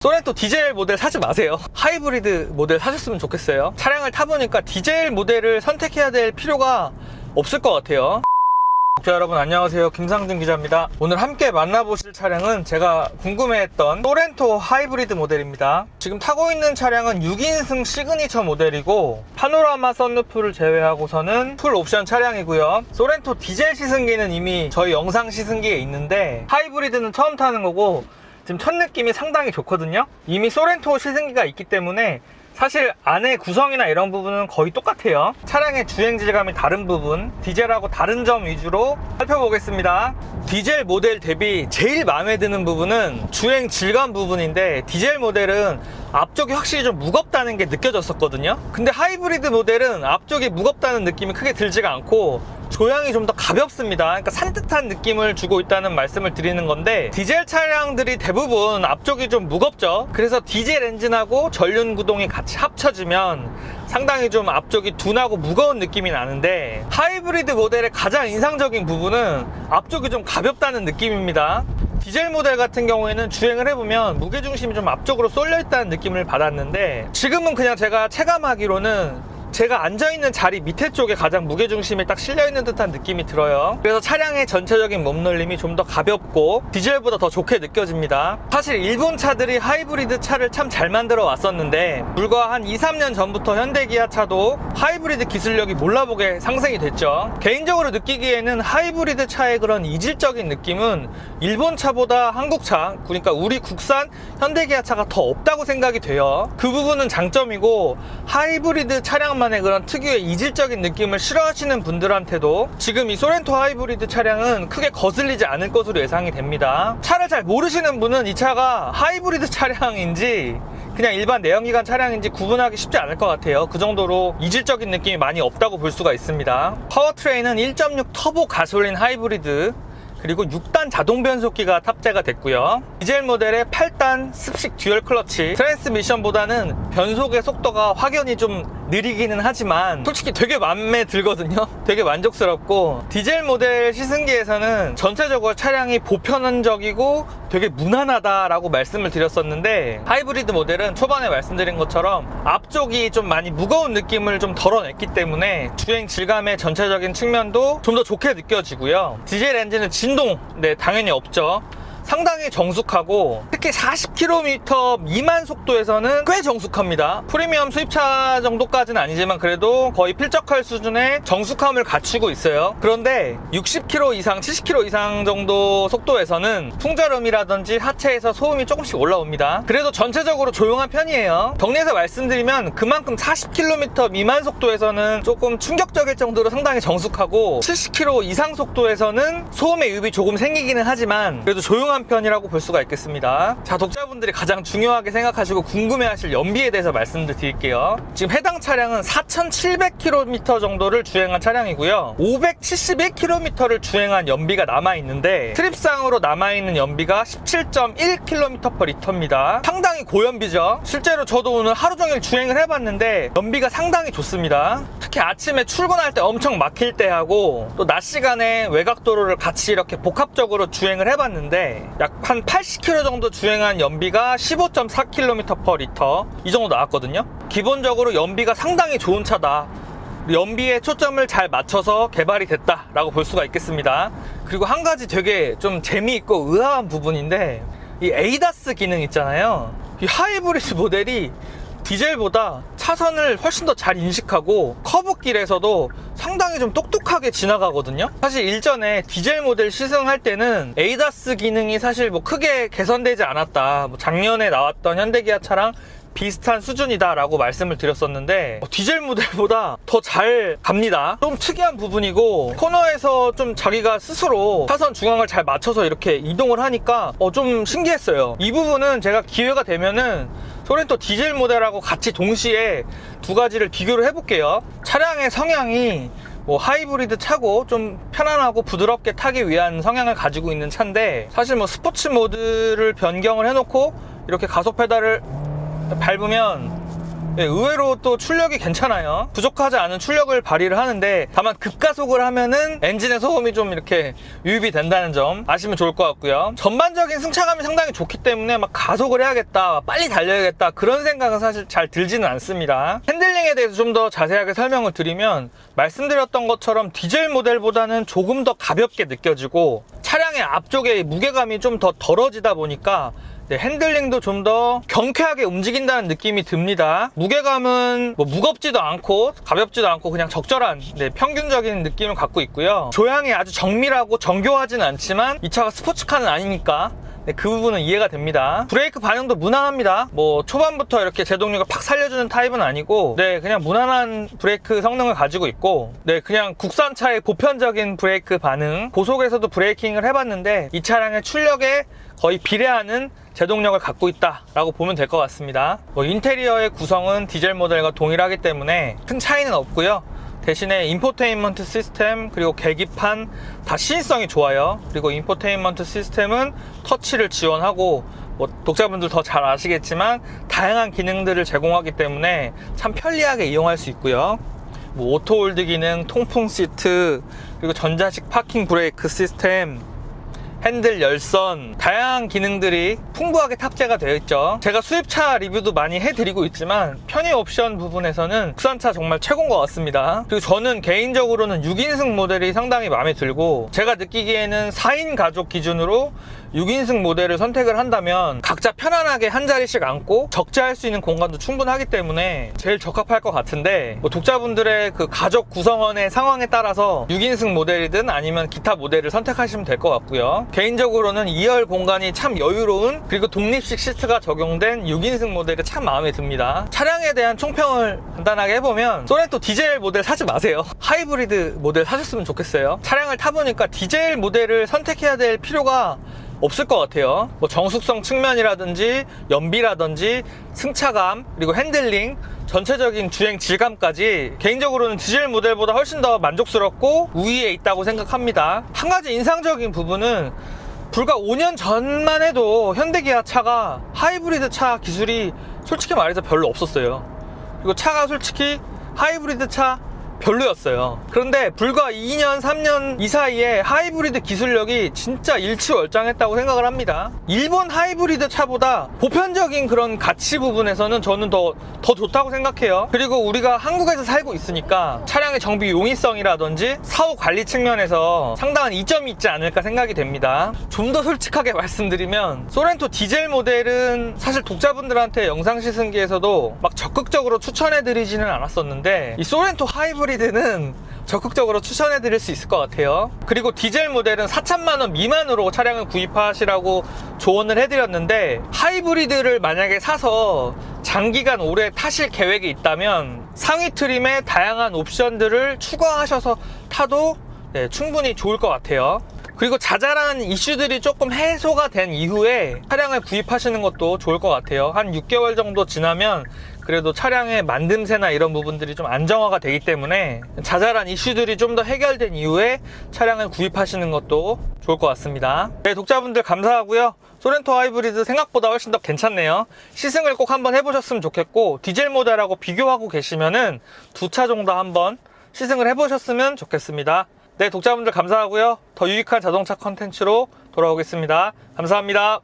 소렌토 디젤 모델 사지 마세요. 하이브리드 모델 사셨으면 좋겠어요. 차량을 타보니까 디젤 모델을 선택해야 될 필요가 없을 것 같아요. 자, 여러분 안녕하세요. 김상준 기자입니다. 오늘 함께 만나보실 차량은 제가 궁금해했던 소렌토 하이브리드 모델입니다. 지금 타고 있는 차량은 6인승 시그니처 모델이고 파노라마 썬루프를 제외하고서는 풀 옵션 차량이고요. 소렌토 디젤 시승기는 이미 저희 영상 시승기에 있는데 하이브리드는 처음 타는 거고 지금 첫 느낌이 상당히 좋거든요. 이미 소렌토 시승기가 있기 때문에 사실 안에 구성이나 이런 부분은 거의 똑같아요. 차량의 주행 질감이 다른 부분, 디젤하고 다른 점 위주로 살펴보겠습니다. 디젤 모델 대비 제일 마음에 드는 부분은 주행 질감 부분인데, 디젤 모델은 앞쪽이 확실히 좀 무겁다는 게 느껴졌었거든요. 근데 하이브리드 모델은 앞쪽이 무겁다는 느낌이 크게 들지가 않고 조향이 좀 더 가볍습니다. 그러니까 산뜻한 느낌을 주고 있다는 말씀을 드리는 건데, 디젤 차량들이 대부분 앞쪽이 좀 무겁죠. 그래서 디젤 엔진하고 전륜 구동이 같이 합쳐지면 상당히 좀 앞쪽이 둔하고 무거운 느낌이 나는데, 하이브리드 모델의 가장 인상적인 부분은 앞쪽이 좀 가볍다는 느낌입니다. 디젤 모델 같은 경우에는 주행을 해보면 무게중심이 좀 앞쪽으로 쏠려 있다는 느낌을 받았는데, 지금은 그냥 제가 체감하기로는 제가 앉아있는 자리 밑에 쪽에 가장 무게중심이 딱 실려있는 듯한 느낌이 들어요. 그래서 차량의 전체적인 몸놀림이 좀 더 가볍고 디젤보다 더 좋게 느껴집니다. 사실 일본 차들이 하이브리드 차를 참 잘 만들어 왔었는데, 불과 한 2-3년 전부터 현대기아 차도 하이브리드 기술력이 몰라보게 상승이 됐죠. 개인적으로 느끼기에는 하이브리드 차의 그런 이질적인 느낌은 일본 차보다 한국 차, 그러니까 우리 국산 현대기아 차가 더 없다고 생각이 돼요. 그 부분은 장점이고, 하이브리드 차량만의 그런 특유의 이질적인 느낌을 싫어하시는 분들한테도 지금 이 소렌토 하이브리드 차량은 크게 거슬리지 않을 것으로 예상이 됩니다. 차를 잘 모르시는 분은 이 차가 하이브리드 차량인지 그냥 일반 내연기관 차량인지 구분하기 쉽지 않을 것 같아요. 그 정도로 이질적인 느낌이 많이 없다고 볼 수가 있습니다. 파워트레인은 1.6 터보 가솔린 하이브리드, 그리고 6단 자동 변속기가 탑재가 됐고요. 디젤 모델의 8단 습식 듀얼 클러치, 트랜스미션보다는 변속의 속도가 확연히 좀 느리기는 하지만 솔직히 되게 마음에 들거든요. 되게 만족스럽고, 디젤 모델 시승기에서는 전체적으로 차량이 보편적이고 되게 무난하다라고 말씀을 드렸었는데, 하이브리드 모델은 초반에 말씀드린 것처럼 앞쪽이 좀 많이 무거운 느낌을 좀 덜어냈기 때문에 주행 질감의 전체적인 측면도 좀 더 좋게 느껴지고요. 디젤 엔진은 진동, 당연히 없죠. 상당히 정숙하고, 특히 40km 미만 속도에서는 꽤 정숙합니다. 프리미엄 수입차 정도까지는 아니지만 그래도 거의 필적할 수준의 정숙함을 갖추고 있어요. 그런데 60km 이상, 70km 이상 정도 속도에서는 풍절음이라든지 하체에서 소음이 조금씩 올라옵니다. 그래도 전체적으로 조용한 편이에요. 정리해서 말씀드리면 그만큼 40km 미만 속도에서는 조금 충격적일 정도로 상당히 정숙하고, 70km 이상 속도에서는 소음의 유입이 조금 생기기는 하지만 그래도 조용한 편이라고 볼 수가 있겠습니다. 자, 독자분들이 가장 중요하게 생각하시고 궁금해하실 연비에 대해서 말씀을 드릴게요. 지금 해당 차량은 4,700km 정도를 주행한 차량이고요. 571km를 주행한 연비가 남아있는데, 트립상으로 남아있는 연비가 17.1km/L입니다. 상당히 고연비죠. 실제로 저도 오늘 하루 종일 주행을 해봤는데 연비가 상당히 좋습니다. 특히 아침에 출근할 때 엄청 막힐 때 하고, 또 낮 시간에 외곽도로를 같이 이렇게 복합적으로 주행을 해봤는데 약 한 80km 정도 주행한 연비가 15.4km/L 이 정도 나왔거든요. 기본적으로 연비가 상당히 좋은 차다, 연비에 초점을 잘 맞춰서 개발이 됐다라고 볼 수가 있겠습니다. 그리고 한 가지 되게 좀 재미있고 의아한 부분인데, 이 에이다스 기능 있잖아요. 이 하이브리드 모델이 디젤보다 차선을 훨씬 더 잘 인식하고 커브길에서도 상당히 좀 똑똑하게 지나가거든요. 사실 일전에 디젤 모델 시승할 때는 에이다스 기능이 사실 뭐 크게 개선되지 않았다, 작년에 나왔던 현대기아 차랑 비슷한 수준이다 라고 말씀을 드렸었는데, 디젤 모델보다 더 잘 갑니다. 좀 특이한 부분이고, 코너에서 좀 자기가 스스로 차선 중앙을 잘 맞춰서 이렇게 이동을 하니까 좀 신기했어요. 이 부분은 제가 기회가 되면은 소렌토 디젤 모델하고 같이 동시에 두 가지를 비교를 해볼게요. 차량의 성향이 하이브리드 차고 좀 편안하고 부드럽게 타기 위한 성향을 가지고 있는 차인데, 사실 스포츠 모드를 변경을 해놓고 이렇게 가속 페달을 밟으면 네, 의외로 또 출력이 괜찮아요. 부족하지 않은 출력을 발휘를 하는데 다만 급가속을 하면은 엔진의 소음이 좀 이렇게 유입이 된다는 점 아시면 좋을 것 같고요. 전반적인 승차감이 상당히 좋기 때문에 막 가속을 해야겠다, 빨리 달려야겠다 그런 생각은 사실 잘 들지는 않습니다. 핸들링에 대해서 좀 더 자세하게 설명을 드리면 말씀드렸던 것처럼 디젤 모델보다는 조금 더 가볍게 느껴지고 차량의 앞쪽에 무게감이 좀 더 덜어지다 보니까 네, 핸들링도 좀 더 경쾌하게 움직인다는 느낌이 듭니다. 무게감은 뭐 무겁지도 않고 가볍지도 않고 그냥 적절한 네, 평균적인 느낌을 갖고 있고요. 조향이 아주 정밀하고 정교하진 않지만 이 차가 스포츠카는 아니니까 네, 그 부분은 이해가 됩니다. 브레이크 반응도 무난합니다. 뭐 초반부터 이렇게 제동력을 팍 살려주는 타입은 아니고 네, 그냥 무난한 브레이크 성능을 가지고 있고 네, 그냥 국산차의 보편적인 브레이크 반응. 고속에서도 브레이킹을 해봤는데 이 차량의 출력에 거의 비례하는 제동력을 갖고 있다라고 보면 될 것 같습니다. 뭐 인테리어의 구성은 디젤 모델과 동일하기 때문에 큰 차이는 없고요. 대신에 인포테인먼트 시스템 그리고 계기판 다 시인성이 좋아요. 그리고 인포테인먼트 시스템은 터치를 지원하고 뭐 독자분들 더 잘 아시겠지만 다양한 기능들을 제공하기 때문에 참 편리하게 이용할 수 있고요. 뭐 오토홀드 기능, 통풍 시트, 그리고 전자식 파킹 브레이크 시스템, 핸들 열선, 다양한 기능들이 풍부하게 탑재가 되어 있죠. 제가 수입차 리뷰도 많이 해드리고 있지만 편의 옵션 부분에서는 국산차 정말 최고인 것 같습니다. 그리고 저는 개인적으로는 6인승 모델이 상당히 마음에 들고 제가 느끼기에는 4인 가족 기준으로 6인승 모델을 선택을 한다면 각자 편안하게 한 자리씩 앉고 적재할 수 있는 공간도 충분하기 때문에 제일 적합할 것 같은데 뭐 독자분들의 그 가족 구성원의 상황에 따라서 6인승 모델이든 아니면 기타 모델을 선택하시면 될 것 같고요. 개인적으로는 2열 공간이 참 여유로운 그리고 독립식 시트가 적용된 6인승 모델이 참 마음에 듭니다. 차량에 대한 총평을 간단하게 해보면 소렌토 디젤 모델 사지 마세요. 하이브리드 모델 사셨으면 좋겠어요. 차량을 타보니까 디젤 모델을 선택해야 될 필요가 없을 것 같아요. 뭐 정숙성 측면이라든지 연비라든지 승차감 그리고 핸들링 전체적인 주행 질감까지 개인적으로는 디젤 모델보다 훨씬 더 만족스럽고 우위에 있다고 생각합니다. 한 가지 인상적인 부분은 불과 5년 전만 해도 현대기아차가 하이브리드 차 기술이 솔직히 말해서 별로 없었어요. 그리고 차가 솔직히 하이브리드 차 별로였어요. 그런데 불과 2년, 3년 이 사이에 하이브리드 기술력이 진짜 일취월장했다고 생각을 합니다. 일본 하이브리드 차보다 보편적인 그런 가치 부분에서는 저는 더 좋다고 생각해요. 그리고 우리가 한국에서 살고 있으니까 차량의 정비 용이성이라든지 사후 관리 측면에서 상당한 이점이 있지 않을까 생각이 됩니다. 좀 더 솔직하게 말씀드리면 소렌토 디젤 모델은 사실 독자분들한테 영상 시승기에서도 막 적극적으로 추천해드리지는 않았었는데 이 소렌토 하이브리드는 적극적으로 추천해드릴 수 있을 것 같아요. 그리고 디젤 모델은 4천만원 미만으로 차량을 구입하시라고 조언을 해드렸는데 하이브리드를 만약에 사서 장기간 오래 타실 계획이 있다면 상위 트림에 다양한 옵션들을 추가하셔서 타도 네, 충분히 좋을 것 같아요. 그리고 자잘한 이슈들이 조금 해소가 된 이후에 차량을 구입하시는 것도 좋을 것 같아요. 한 6개월 정도 지나면 그래도 차량의 만듦새나 이런 부분들이 좀 안정화가 되기 때문에 자잘한 이슈들이 좀 더 해결된 이후에 차량을 구입하시는 것도 좋을 것 같습니다. 네, 독자분들 감사하고요. 소렌토 하이브리드 생각보다 훨씬 더 괜찮네요. 시승을 꼭 한번 해보셨으면 좋겠고 디젤 모델하고 비교하고 계시면은 두 차 정도 한번 시승을 해보셨으면 좋겠습니다. 네, 독자분들 감사하고요. 더 유익한 자동차 컨텐츠로 돌아오겠습니다. 감사합니다.